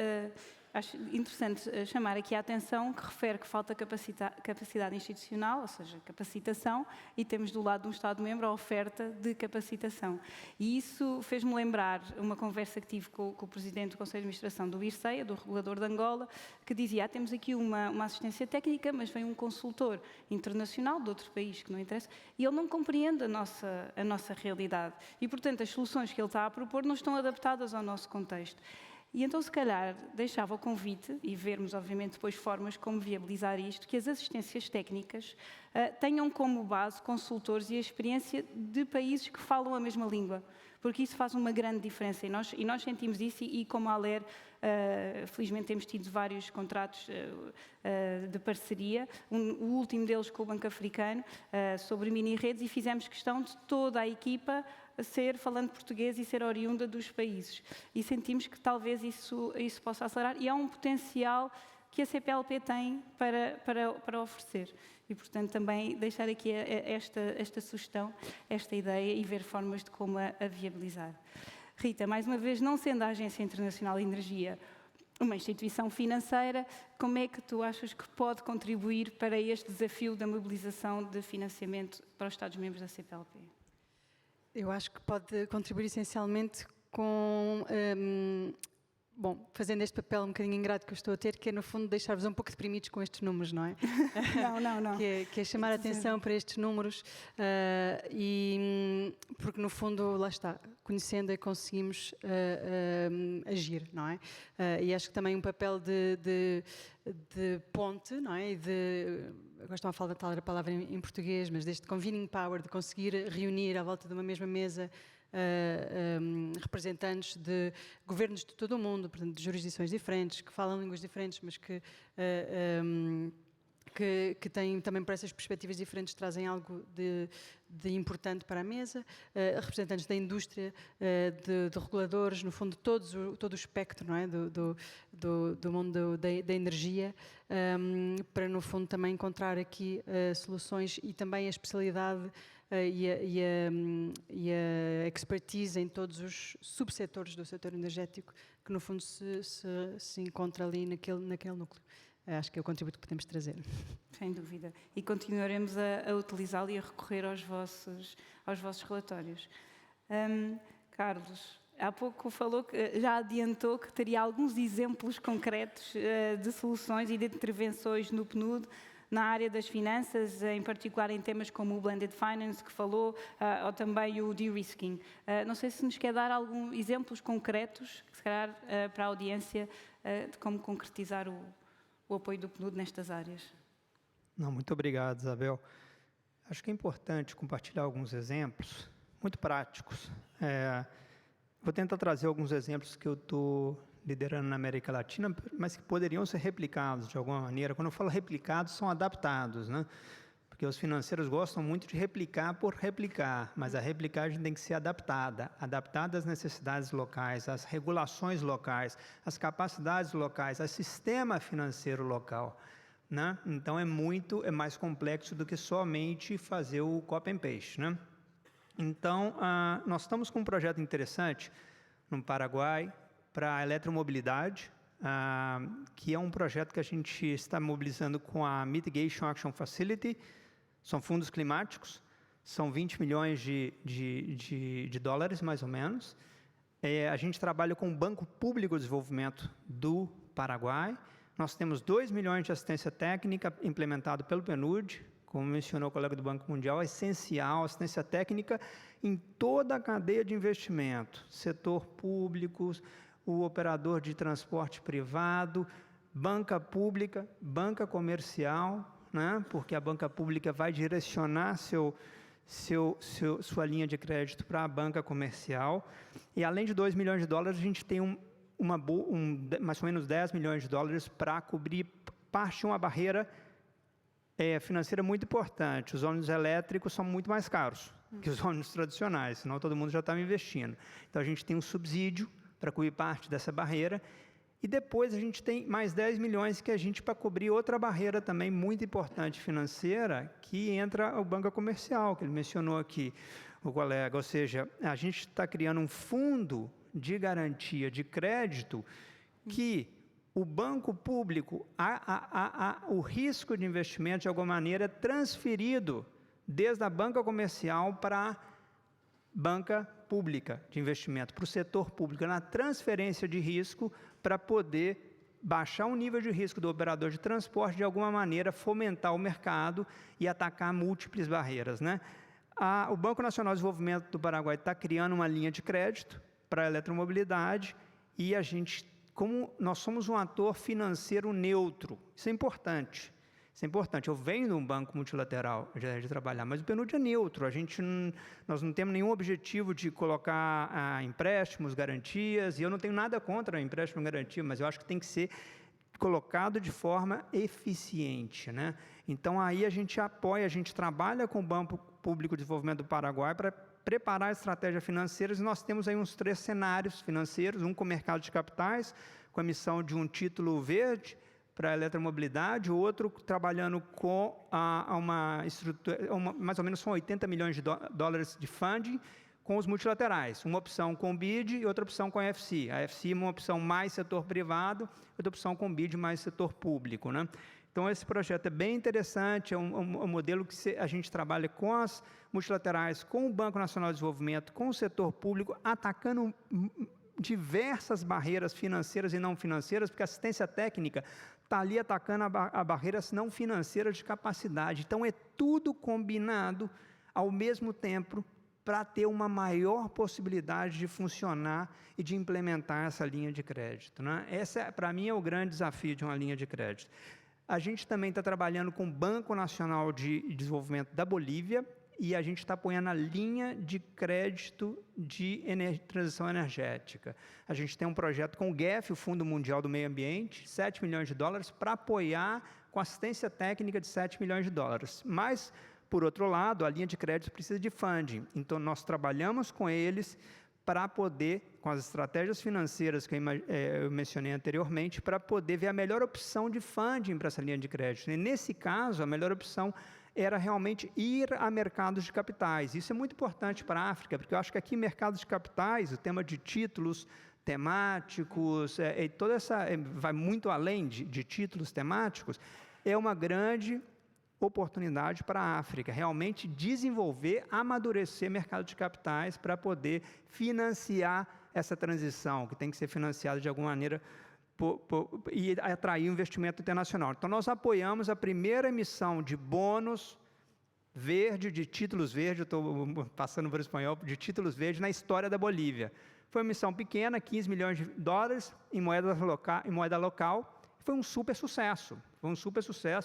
B: acho interessante chamar aqui a atenção que refere que falta capacidade institucional, ou seja, capacitação, e temos do lado de um Estado-membro a oferta de capacitação. E isso fez-me lembrar uma conversa que tive com o Presidente do Conselho de Administração do IRCEA, do regulador de Angola, que dizia, temos aqui uma assistência técnica, mas vem um consultor internacional de outro país que não interessa, e ele não compreende a nossa realidade. E, portanto, as soluções que ele está a propor não estão adaptadas ao nosso contexto. E então, se calhar, deixava o convite, e vermos, obviamente, depois formas como viabilizar isto, que as assistências técnicas tenham como base consultores e a experiência de países que falam a mesma língua, porque isso faz uma grande diferença. E nós sentimos isso, e como a ALER, felizmente temos tido vários contratos de parceria, o último deles com o Banco Africano, sobre mini-redes, e fizemos questão de toda a equipa ser falando português e ser oriunda dos países. E sentimos que talvez isso possa acelerar, e há um potencial que a CPLP tem para oferecer. E, portanto, também deixar aqui esta sugestão, esta ideia, e ver formas de como a viabilizar. Rita, mais uma vez, não sendo a Agência Internacional de Energia uma instituição financeira, como é que tu achas que pode contribuir para este desafio da mobilização de financiamento para os Estados-membros da CPLP?
E: Eu acho que pode contribuir essencialmente com, fazendo este papel um bocadinho ingrato que eu estou a ter, que é, no fundo, deixar-vos um pouco deprimidos com estes números, não é?
B: Não.
E: que é chamar a atenção para estes números, porque, no fundo, lá está, conhecendo é que conseguimos agir, não é? E acho que também um papel de ponte, não é? Agora estão a falar a palavra em português, mas deste convening power, de conseguir reunir à volta de uma mesma mesa representantes de governos de todo o mundo, portanto, de jurisdições diferentes, que falam línguas diferentes, mas que têm também, por essas perspectivas diferentes, trazem algo de importante para a mesa, representantes da indústria, de reguladores, no fundo, todo o espectro, não é? do mundo da energia, para, no fundo, também encontrar aqui soluções e também a especialidade e a expertise em todos os subsetores do setor energético que, no fundo, se encontra ali naquele núcleo. Acho que é o contributo que podemos trazer.
B: Sem dúvida. E continuaremos a utilizá-lo e a recorrer aos vossos relatórios. Carlos, há pouco já adiantou que teria alguns exemplos concretos de soluções e de intervenções no PNUD, na área das finanças, em particular em temas como o Blended Finance, que falou, ou também o de-risking. Não sei se nos quer dar alguns exemplos concretos, se calhar para a audiência, de como concretizar o apoio do PNUD nestas áreas.
F: Não, muito obrigado, Isabel. Acho que é importante compartilhar alguns exemplos muito práticos. Vou tentar trazer alguns exemplos que eu estou liderando na América Latina, mas que poderiam ser replicados de alguma maneira. Quando eu falo replicados, são adaptados, né? Porque os financeiros gostam muito de replicar por replicar, mas a replicagem tem que ser adaptada às necessidades locais, às regulações locais, às capacidades locais, ao sistema financeiro local, né? Então, é mais complexo do que somente fazer o copy and paste, né? Então, nós estamos com um projeto interessante no Paraguai para a eletromobilidade, que é um projeto que a gente está mobilizando com a Mitigation Action Facility. São fundos climáticos, são 20 milhões de dólares, mais ou menos. A gente trabalha com o Banco Público de Desenvolvimento do Paraguai. Nós temos 2 milhões de assistência técnica implementado pelo PNUD, como mencionou o colega do Banco Mundial, é essencial, assistência técnica em toda a cadeia de investimento, setor público, o operador de transporte privado, banca pública, banca comercial, né? Porque a banca pública vai direcionar sua linha de crédito para a banca comercial. E além de 2 milhões de dólares, a gente tem mais ou menos 10 milhões de dólares para cobrir parte de uma barreira financeira muito importante. Os ônibus elétricos são muito mais caros que os ônibus tradicionais, senão todo mundo já estava investindo. Então a gente tem um subsídio para cobrir parte dessa barreira. E depois a gente tem mais 10 milhões que a gente para cobrir outra barreira também muito importante financeira, que entra o banco comercial, que ele mencionou aqui, o colega. Ou seja, a gente está criando um fundo de garantia de crédito que o banco público, o risco de investimento, de alguma maneira, é transferido desde a banca comercial para a banca pública de investimento, para o setor público, na transferência de risco, para poder baixar o nível de risco do operador de transporte, de alguma maneira fomentar o mercado e atacar múltiplas barreiras, né? O Banco Nacional de Desenvolvimento do Paraguai está criando uma linha de crédito para a eletromobilidade e a gente, como nós somos um ator financeiro neutro, isso é importante. Isso é importante. Eu venho de um banco multilateral de trabalhar, mas o PNUD é neutro. Nós não temos nenhum objetivo de colocar empréstimos, garantias, e eu não tenho nada contra empréstimo e garantia, mas eu acho que tem que ser colocado de forma eficiente, né? Então, aí a gente apoia, a gente trabalha com o Banco Público de Desenvolvimento do Paraguai para preparar estratégias financeiras, e nós temos aí uns 3 cenários financeiros, um com o mercado de capitais, com a emissão de um título verde, para a eletromobilidade, o outro trabalhando com uma estrutura, mais ou menos são 80 milhões de dólares de funding com os multilaterais. Uma opção com BID e outra opção com a EFC. A EFC é uma opção mais setor privado, outra opção com BID mais setor público, né? Então, esse projeto é bem interessante, é um modelo que a gente trabalha com as multilaterais, com o Banco Nacional de Desenvolvimento, com o setor público, atacando diversas barreiras financeiras e não financeiras, porque a assistência técnica está ali atacando a barreiras não financeiras de capacidade. Então, é tudo combinado ao mesmo tempo para ter uma maior possibilidade de funcionar e de implementar essa linha de crédito, né? Essa, para mim, é o grande desafio de uma linha de crédito. A gente também está trabalhando com o Banco Nacional de Desenvolvimento da Bolívia, e a gente está apoiando a linha de crédito de transição energética. A gente tem um projeto com o GEF, o Fundo Mundial do Meio Ambiente, 7 milhões de dólares, para apoiar com assistência técnica de 7 milhões de dólares. Mas, por outro lado, a linha de crédito precisa de funding. Então, nós trabalhamos com eles para poder, com as estratégias financeiras que eu mencionei anteriormente, para poder ver a melhor opção de funding para essa linha de crédito. E, nesse caso, a melhor opção era realmente ir a mercados de capitais. Isso é muito importante para a África, porque eu acho que aqui mercados de capitais, o tema de títulos temáticos, toda essa vai muito além de títulos temáticos, é uma grande oportunidade para a África, realmente desenvolver, amadurecer mercado de capitais para poder financiar essa transição, que tem que ser financiada de alguma maneira e atrair o investimento internacional. Então, nós apoiamos a primeira emissão de bônus verde, de títulos verdes, eu estou passando para o espanhol, de títulos verdes na história da Bolívia. Foi uma emissão pequena, 15 milhões de dólares em moeda local, foi um super sucesso.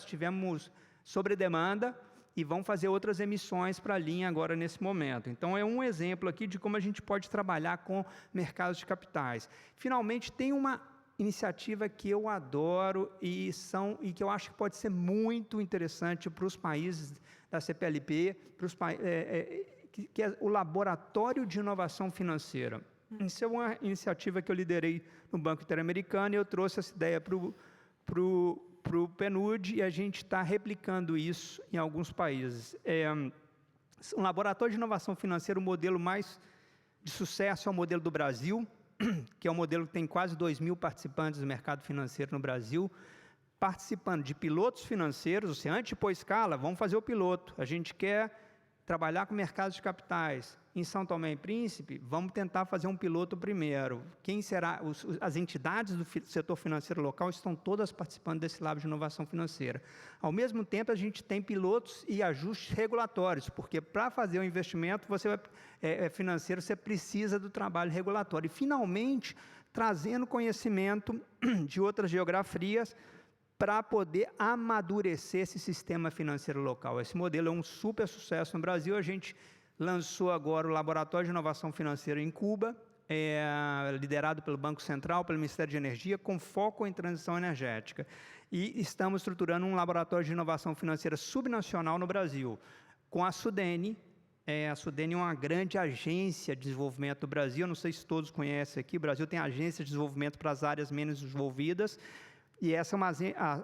F: Tivemos sobredemanda e vão fazer outras emissões para a linha agora nesse momento. Então, é um exemplo aqui de como a gente pode trabalhar com mercados de capitais. Finalmente, tem uma iniciativa que eu adoro e que eu acho que pode ser muito interessante para os países da CPLP, que é o Laboratório de Inovação Financeira. Isso é uma iniciativa que eu liderei no Banco Interamericano e eu trouxe essa ideia para o PNUD e a gente está replicando isso em alguns países. Um laboratório de inovação financeira, o modelo mais de sucesso é o modelo do Brasil, que é um modelo que tem quase 2.000 participantes do mercado financeiro no Brasil, participando de pilotos financeiros. Ou seja, antes de pôr escala, vamos fazer o piloto. A gente quer trabalhar com mercados de capitais. Em São Tomé e Príncipe, vamos tentar fazer um piloto primeiro. Quem será? As entidades do setor financeiro local estão todas participando desse lab de inovação financeira. Ao mesmo tempo, a gente tem pilotos e ajustes regulatórios, porque para fazer um investimento financeiro, você precisa do trabalho regulatório. E, finalmente, trazendo conhecimento de outras geografias para poder amadurecer esse sistema financeiro local. Esse modelo é um super sucesso no Brasil. A gente lançou agora o Laboratório de Inovação Financeira em Cuba, liderado pelo Banco Central, pelo Ministério de Energia, com foco em transição energética. E estamos estruturando um laboratório de inovação financeira subnacional no Brasil, com a Sudene. A Sudene é uma grande agência de desenvolvimento do Brasil. Não sei se todos conhecem aqui. O Brasil tem agência de desenvolvimento para as áreas menos desenvolvidas. E essa é uma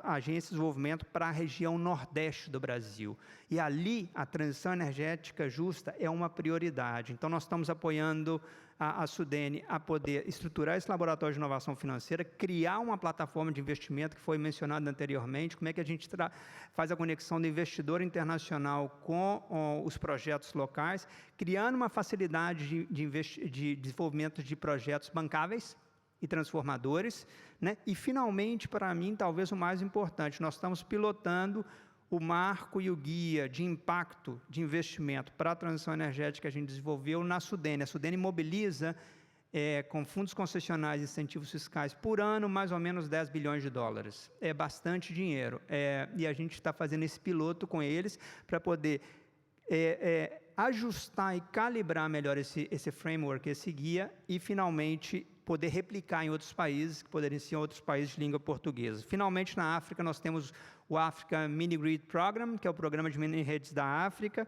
F: agência de desenvolvimento para a região nordeste do Brasil. E ali, a transição energética justa é uma prioridade. Então, nós estamos apoiando a Sudene a poder estruturar esse laboratório de inovação financeira, criar uma plataforma de investimento que foi mencionada anteriormente, como é que a gente faz a conexão do investidor internacional com os projetos locais, criando uma facilidade de desenvolvimento de projetos bancáveis e transformadores, né? E, finalmente, para mim, talvez o mais importante, nós estamos pilotando o marco e o guia de impacto de investimento para a transição energética que a gente desenvolveu na Sudene. A Sudene mobiliza, com fundos concessionais e incentivos fiscais, por ano, mais ou menos 10 bilhões de dólares. É bastante dinheiro. E a gente está fazendo esse piloto com eles para poder ajustar e calibrar melhor esse framework, esse guia, e, finalmente, poder replicar em outros países, que poderiam ser outros países de língua portuguesa. Finalmente, na África, nós temos o Africa Mini Grid Program, que é o programa de mini-redes da África,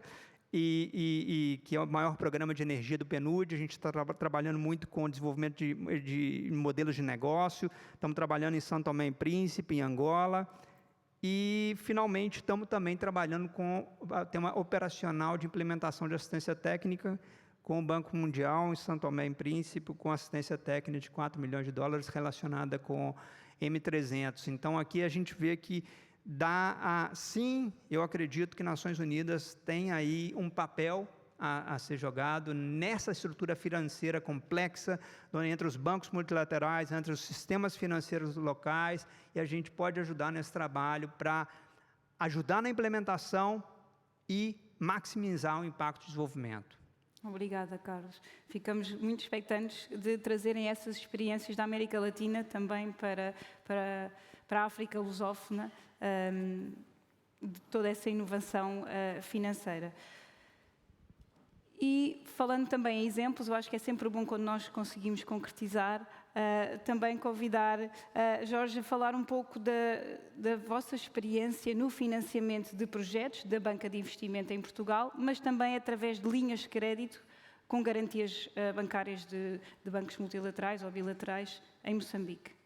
F: e que é o maior programa de energia do PNUD. A gente está trabalhando muito com o desenvolvimento de modelos de negócio, estamos trabalhando em São Tomé e Príncipe, em Angola, e, finalmente, estamos também trabalhando com o tema operacional de implementação de assistência técnica, com o Banco Mundial em São Tomé e Príncipe, com assistência técnica de 4 milhões de dólares relacionada com M300. Então, aqui a gente vê que sim, eu acredito que Nações Unidas tem aí um papel a ser jogado nessa estrutura financeira complexa, entre os bancos multilaterais, entre os sistemas financeiros locais, e a gente pode ajudar nesse trabalho para ajudar na implementação e maximizar o impacto de desenvolvimento.
B: Obrigada, Carlos. Ficamos muito expectantes de trazerem essas experiências da América Latina também para a África lusófona, de toda essa inovação financeira. E, falando também em exemplos, eu acho que é sempre bom quando nós conseguimos concretizar, também convidar Jorge a falar um pouco da vossa experiência no financiamento de projetos da Banca de Investimento em Portugal, mas também através de linhas de crédito com garantias bancárias de bancos multilaterais ou bilaterais em Moçambique.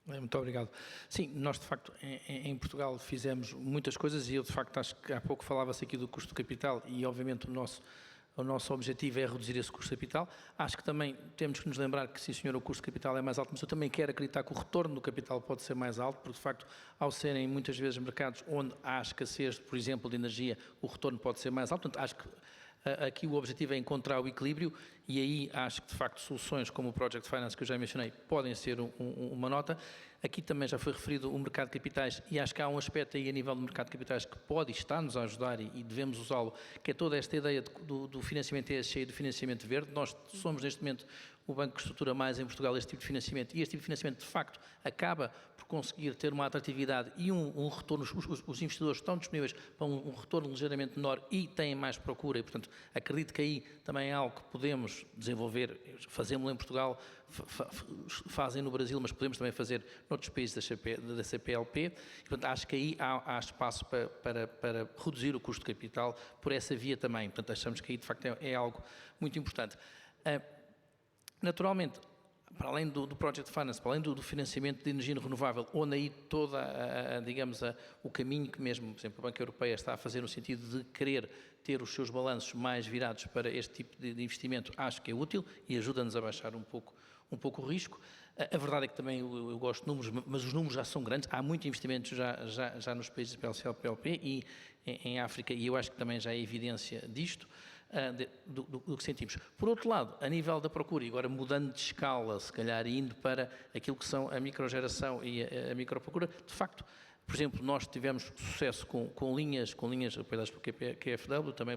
G: Muito obrigado. Sim, nós, de facto, em Portugal fizemos muitas coisas, e eu, de facto, acho que há pouco falava-se aqui do custo de capital, e, obviamente, o nosso objetivo é reduzir esse custo de capital. Acho que também temos que nos lembrar que, sim, senhor, o custo de capital é mais alto, mas eu também quero acreditar que o retorno do capital pode ser mais alto, porque, de facto, ao serem muitas vezes mercados onde há escassez, por exemplo, de energia, o retorno pode ser mais alto. Portanto, acho que aqui o objetivo é encontrar o equilíbrio, e aí acho que, de facto, soluções como o Project Finance, que eu já mencionei, podem ser uma nota. Aqui também já foi referido o mercado de capitais, e acho que há um aspecto aí a nível do mercado de capitais que pode estar-nos a ajudar, e devemos usá-lo, que é toda esta ideia do financiamento ESG e do financiamento verde. Nós somos, neste momento, o banco que estrutura mais em Portugal este tipo de financiamento, e este tipo de financiamento, de facto, acaba por conseguir ter uma atratividade e um retorno. Os investidores estão disponíveis para um retorno ligeiramente menor e têm mais procura, e, portanto, acredito que aí também é algo que podemos desenvolver. Fazemos-lo em Portugal, fazem no Brasil, mas podemos também fazer noutros países da CPLP. E, portanto, acho que aí há espaço para reduzir o custo de capital por essa via também. Portanto, achamos que aí, de facto, é algo muito importante. Naturalmente, para além do Project Finance, para além do financiamento de energia renovável, onde aí toda, digamos, o caminho que mesmo, por exemplo, a Banca Europeia está a fazer no sentido de querer ter os seus balanços mais virados para este tipo de investimento, acho que é útil e ajuda-nos a baixar um pouco o risco. A verdade é que também eu gosto de números, mas os números já são grandes. Há muito investimento já nos países PLC-PLP e em África, e eu acho que também já é evidência disto. Do que sentimos. Por outro lado, a nível da procura, e agora mudando de escala, se calhar indo para aquilo que são a microgeração e a microprocura, de facto, Por exemplo, nós tivemos sucesso com linhas apoiadas pelo KfW, também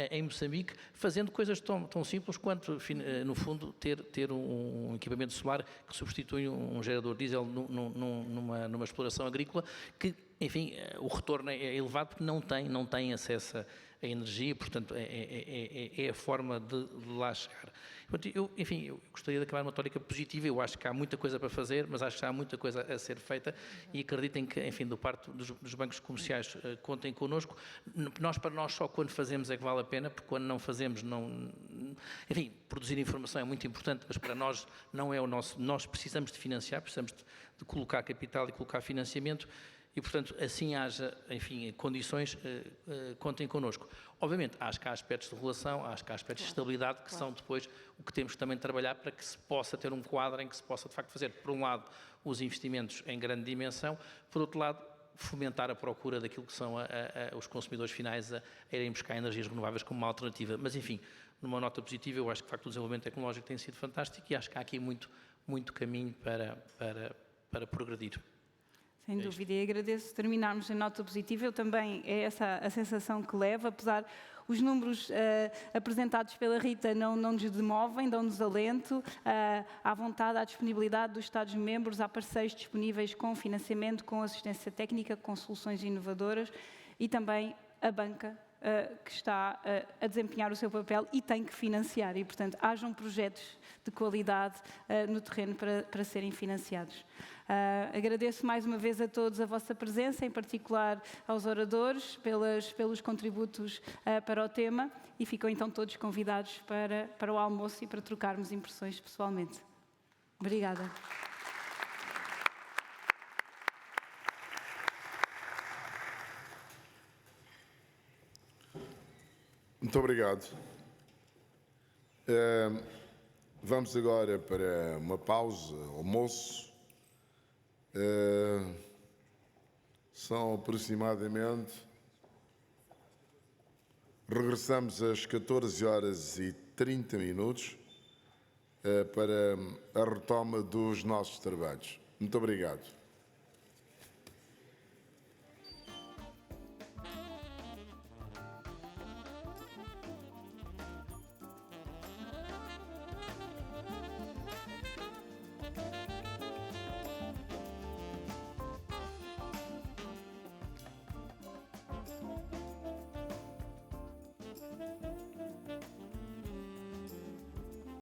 G: em Moçambique, fazendo coisas tão simples quanto, no fundo, ter um equipamento solar que substitui um gerador diesel numa exploração agrícola, que, enfim, o retorno é elevado porque não tem acesso a energia, portanto, é a forma de lá chegar. Eu gostaria de acabar numa tónica positiva. Eu acho que há muita coisa para fazer, mas acho que há muita coisa a ser feita e acreditem que, enfim, da parte dos bancos comerciais, contem connosco. Para nós, só quando fazemos é que vale a pena, porque quando não fazemos, não... Enfim, produzir informação é muito importante, mas para nós não é o nosso... Nós precisamos de financiar, precisamos de colocar capital e colocar financiamento. E, portanto, assim haja, enfim, condições, contem connosco. Obviamente, acho que há aspectos de regulação, acho que há aspectos de estabilidade que são depois o que temos também de trabalhar para que se possa ter um quadro em que se possa, de facto, fazer, por um lado, os investimentos em grande dimensão, por outro lado, fomentar a procura daquilo que são os consumidores finais a irem buscar energias renováveis como uma alternativa. Mas, enfim, numa nota positiva, eu acho que, de facto, o desenvolvimento tecnológico tem sido fantástico e acho que há aqui muito caminho para progredir.
B: Sem dúvida, e agradeço terminarmos em nota positiva. Eu também, é essa a sensação que levo, apesar os números apresentados pela Rita não nos demovem, dão-nos alento, à vontade, à disponibilidade dos Estados-membros, há parceiros disponíveis com financiamento, com assistência técnica, com soluções inovadoras e também a banca que está a desempenhar o seu papel e tem que financiar e, portanto, hajam projetos de qualidade no terreno para serem financiados. Agradeço mais uma vez a todos a vossa presença, em particular aos oradores, pelos contributos para o tema e ficam então todos convidados para o almoço e para trocarmos impressões pessoalmente. Obrigada.
A: Muito obrigado. Vamos agora para uma pausa, almoço. São aproximadamente... Regressamos às 14h30 para a retoma dos nossos trabalhos. Muito obrigado.